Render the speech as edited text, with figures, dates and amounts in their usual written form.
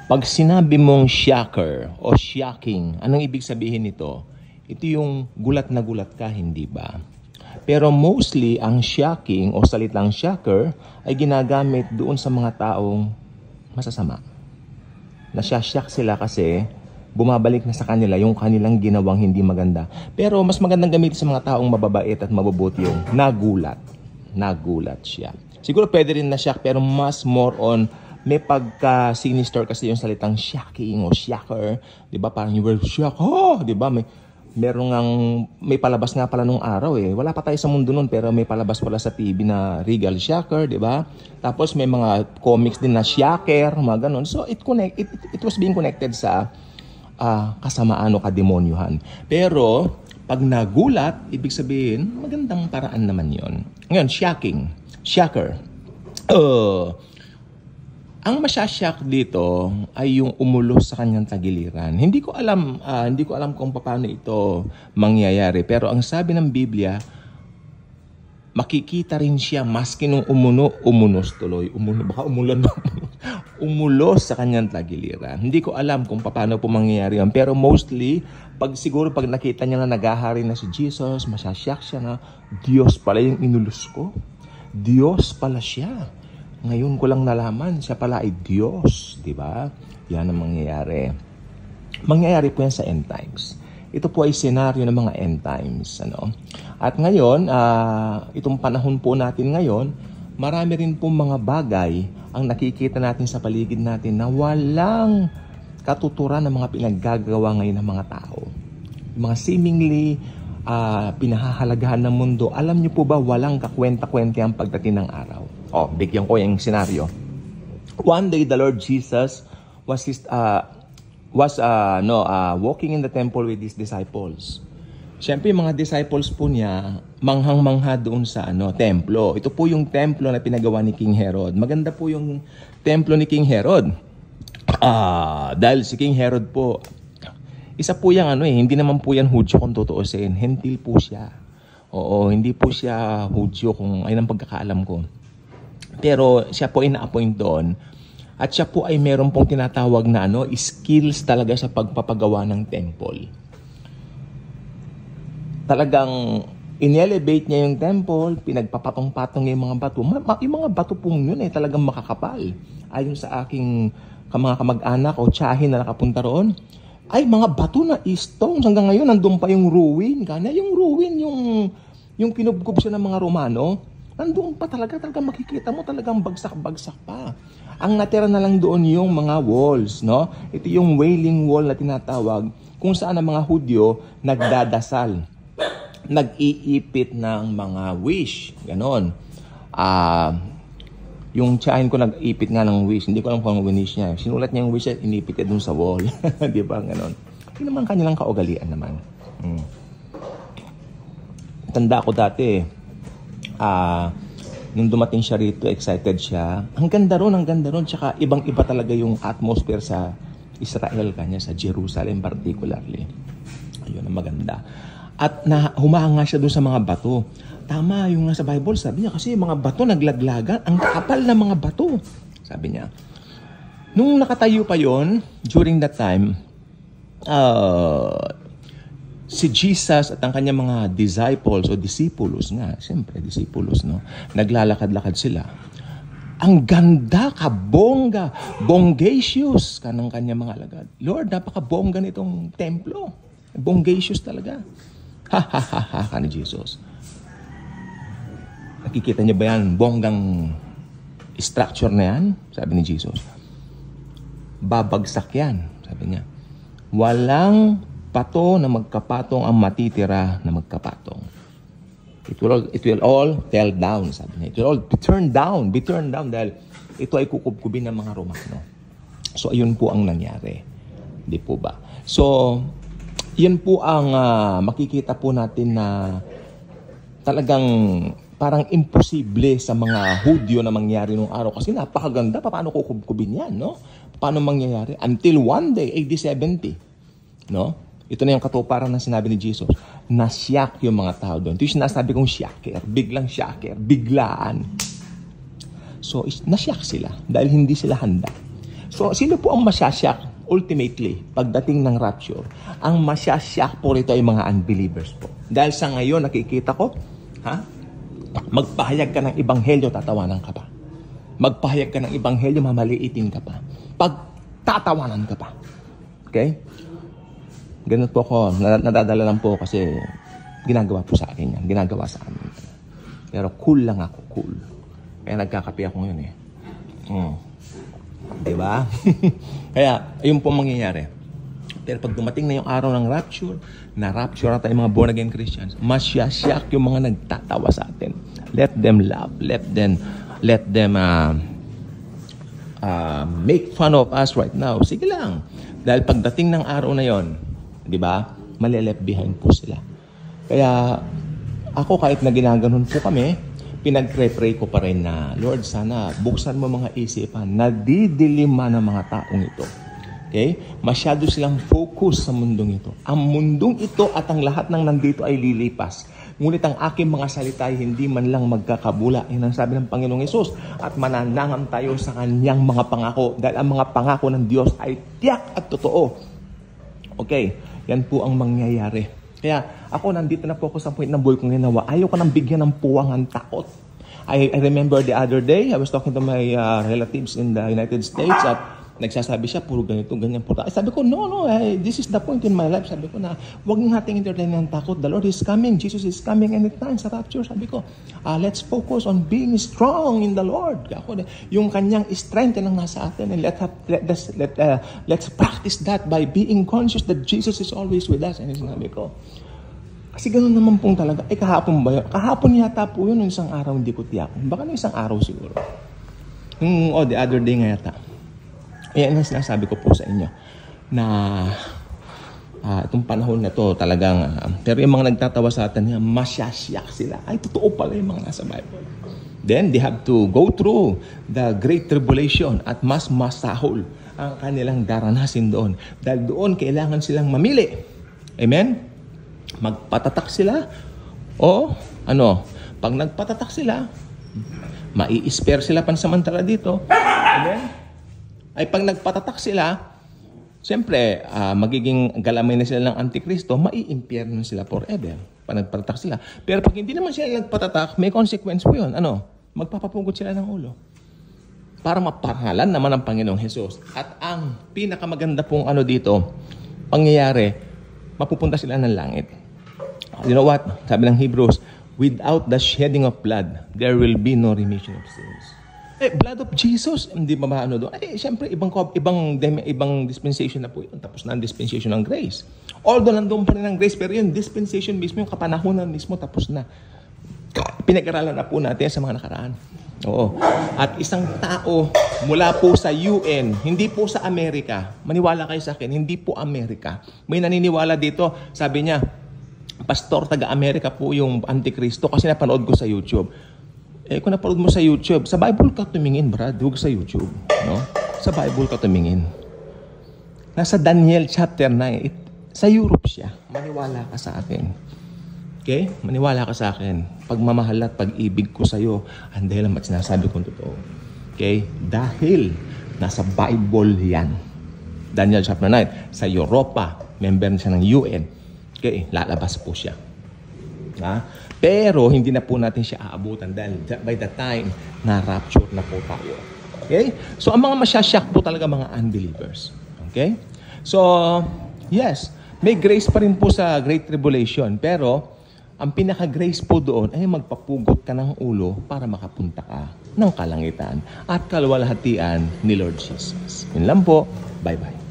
Pag sinabi mong shocker o shocking, anong ibig sabihin nito? Ito yung gulat na gulat ka, hindi ba? Pero mostly, ang shocking o salitang shocker ay ginagamit doon sa mga taong masasama. Nasya-shock sila kasi bumabalik na sa kanila yung kanilang ginawang hindi maganda. Pero mas magandang gamitin sa mga taong mababait at mabubuti yung nagulat. Nagulat siya. Siguro pwede rin na shock pero mas more on may pagka-sinister kasi yung salitang shocking o shocker. Diba? Parang yung word shock. Oh! Diba? May palabas nga pala nung araw eh. Wala pa tayo sa mundo nun pero may palabas pala sa TV na Regal Shocker. Diba? Tapos may mga comics din na shocker. Mga ganun. So it was being connected sa kasamaan o kademonyuhan. Pero pag nagulat, ibig sabihin, magandang paraan naman yon. Ngayon, shocking. Shocker. Ang masyasyak dito ay yung umulos sa kanyang tagiliran. Hindi ko alam kung paano ito mangyayari. Pero ang sabi ng Biblia, makikita rin siya maski nung umunos tuloy. Baka umulan na. Umulos sa kanyang tagiliran. Hindi ko alam kung paano po mangyayari yan. Pero mostly, pag nakita niya na nagahari na si Jesus, masyasyak siya na, Diyos pala yung inulos ko. Diyos pala siya. Ngayon ko lang nalaman, siya pala ay Diyos. Diba? Yan ang mangyayari. Mangyayari po yan sa end times. Ito po ay senaryo ng mga end times. At ngayon, itong panahon po natin ngayon, marami rin po mga bagay ang nakikita natin sa paligid natin na walang katuturan ng mga pinaggagawa ngayon ng mga tao. Mga seemingly pinahahalagahan ng mundo. Alam niyo po ba walang kakwenta-kwenta ang pagdating ng araw? Bigyan ko yung senaryo. One day, the Lord Jesus was walking in the temple with his disciples. Siyempre, yung mga disciples po niya, manghang-mangha doon sa templo. Ito po yung templo na pinagawa ni King Herod. Maganda po yung templo ni King Herod. Dahil si King Herod po, isa po yung hindi naman po yan Hudyo kung tutuusin. Hentil po siya. Oo, hindi po siya Hudyo kung ayun ang pagkakaalam ko. Pero siya po ay na-appoint doon. At siya po ay meron pong tinatawag na skills talaga sa pagpapagawa ng temple. Talagang in-elevate niya yung temple, pinagpapatong-patong niya yung mga bato. Yung mga bato pong yun talagang makakapal. Ayon sa aking mga kamag-anak o tiyahin na nakapunta roon, ay mga bato na stones. Hanggang ngayon, nandun pa yung ruin. Kanya yung ruin, yung kinubkob siya ng mga Romano, nandoon pa talagang makikita mo talagang bagsak-bagsak pa. Ang natira na lang doon yung mga walls, no? Ito yung wailing wall na tinatawag kung saan ang mga Hudyo nagdadasal. Nag-iipit ng mga wish. Ganon. Yung tiyahin ko nag-iipit nga ng wish. Hindi ko alam kung wish niya. Sinulat niya yung wish at inipit doon sa wall. Di ba? Ganon. Yun naman kanilang kaugalian naman. Tanda ko dati, nung dumating siya rito, excited siya. Ang ganda ron. Tsaka ibang-iba talaga yung atmosphere sa Israel, kanya sa Jerusalem particularly. Ayun, ang maganda. At humahanga siya doon sa mga bato. Tama, yung nasa Bible, sabi niya, kasi mga bato naglaglagan. Ang kakapal na mga bato, sabi niya. Nung nakatayo pa yon during that time, si Jesus at ang kanyang mga disciples o disipulos nga, siyempre disipulos, no? Naglalakad-lakad sila. Ang ganda, kabongga, bongacious ka ng kanyang mga alagad. Lord, napaka-bongga nitong templo. Bongacious talaga. Ha ka ni Jesus. Nakikita niyo ba yan? Bonggang structure na yan? Sabi ni Jesus. Babagsak yan, sabi niya. Walang pato na magkapatong ang matitira na magkapatong. It will all tell down, sabi niya. It will all be turned down dahil ito ay kukubkubin ng mga Romano. So, ayun po ang nangyari. Di po ba? So, yun po ang makikita po natin na talagang parang imposible sa mga Hudyo na mangyari nung araw. Kasi napakaganda, paano kukubkubin yan, no? Paano mangyayari? Until one day, AD 70, no? Ito na yung katuparan na sinabi ni Jesus. Nasyak yung mga tao doon. Ito yung sinasabi kong shocker. Biglang shocker. Biglaan. So, nasyak sila dahil hindi sila handa. So, sino po ang masyasyak ultimately pagdating ng rapture? Ang masyasyak po rito ay mga unbelievers po. Dahil sa ngayon, nakikita ko, magpahayag ka ng ebanghelyo, tatawanan ka pa. Magpahayag ka ng ebanghelyo, mamaliitin ka pa. Pagtatawanan ka pa. Okay? Ganun po ako. Nadadala lang po kasi ginagawa po sa akin yan. Ginagawa sa amin. Pero cool lang ako. Cool. Kaya nagkakape ako ngayon eh. Diba? Kaya, ayun po mangyayari. Pero pag dumating na yung araw ng rapture, na-rapture na tayo mga born-again Christians, masyasyak yung mga nagtatawa sa atin. Let them laugh. Let them make fun of us right now. Sige lang. Dahil pagdating ng araw na yon, di ba, malileft behind po sila. Kaya, ako kahit na ginaganon po kami, pinag-pray ko pa rin na, Lord, sana buksan mo mga isipan, nadidilima ng mga taong ito. Okay? Masyado silang focus sa mundong ito. Ang mundong ito at ang lahat ng nandito ay lilipas. Ngunit ang aking mga salita ay hindi man lang magkakabula. Yan ang sabi ng Panginoong Hesus. At mananangam tayo sa kanyang mga pangako. Dahil ang mga pangako ng Diyos ay tiyak at totoo. Okay? Yan po ang mangyayari. Kaya ako nandito na po ako sa point ng buhay kong ginawa. Ayaw ko nang bigyan ng puwang ang takot. I remember the other day, I was talking to my relatives in the United States at nagsasabi siya, puro ganito, ganyan po. Sabi ko, no, this is the point in my life. Sabi ko na, huwag nang nating entertain ng takot. The Lord is coming. Jesus is coming anytime sa rapture. Sabi ko, let's focus on being strong in the Lord. Yung kanyang strength ang nasa atin. And let's practice that by being conscious that Jesus is always with us. And sinabi ko, kasi ganoon naman pong talaga. Kahapon ba yun? Kahapon yata po yun, isang araw hindi ko tiyak. Baka na isang araw siguro. The other day nga yata. Yan ang sinasabi ko po sa inyo na itong panahon na to talagang pero yung mga nagtatawa sa atin, masyasyak sila. Ay, totoo pala yung mga nasa Bible. Then, they have to go through the great tribulation at mas masahol ang kanilang daranasin doon. Dahil doon, kailangan silang mamili. Amen? Magpatatak sila o pag nagpatatak sila, mai-spare sila pansamantala dito. Amen? Ay pag nagpatatak sila, siyempre, magiging galamay na sila ng Antikristo, mai-impyerno sila forever. Pag nagpatatak sila. Pero pag hindi naman sila nagpatatak, may consequence po yun. Magpapapugot sila ng ulo. Para maparangalan naman ang Panginoong Hesus. At ang pinakamaganda pong dito, pangyayari, mapupunta sila ng langit. You know what? Sabi ng Hebrews, without the shedding of blood, there will be no remission of sins. Blood of Jesus, hindi ba doon? Siyempre, ibang dispensation na po yun. Tapos na ang dispensation ng grace. Although nandun pa rin ang grace, pero yung dispensation mismo, yung kapanahunan mismo, tapos na. Pinag-aralan na po natin sa mga nakaraan. Oo. At isang tao mula po sa UN, hindi po sa Amerika. Maniwala kayo sa akin, hindi po Amerika. May naniniwala dito, sabi niya, Pastor, taga-Amerika po yung Antikristo kasi napanood ko sa YouTube. Kung napanood mo sa YouTube, sa Bible ka tumingin, Brad. Huwag sa YouTube. No? Sa Bible ka tumingin. Nasa Daniel chapter 9. Sa Europe siya. Maniwala ka sa akin. Okay? Maniwala ka sa akin. Pagmamahal at pag-ibig ko sa iyo, ang dahil ang sinasabi kong totoo. Okay? Dahil nasa Bible yan. Daniel chapter 9. Sa Europa, member siya ng UN. Okay? Lalabas po siya. Pero hindi na po natin siya aabutan dahil by the time na rapture na po tayo. Okay? So, ang mga masyasyak po talaga mga unbelievers. Okay? So, yes, may grace pa rin po sa Great Tribulation. Pero, ang pinaka-grace po doon ay magpapugot ka ng ulo para makapunta ka ng kalangitan at kalwalhatian ni Lord Jesus. Yun lang po. Bye-bye.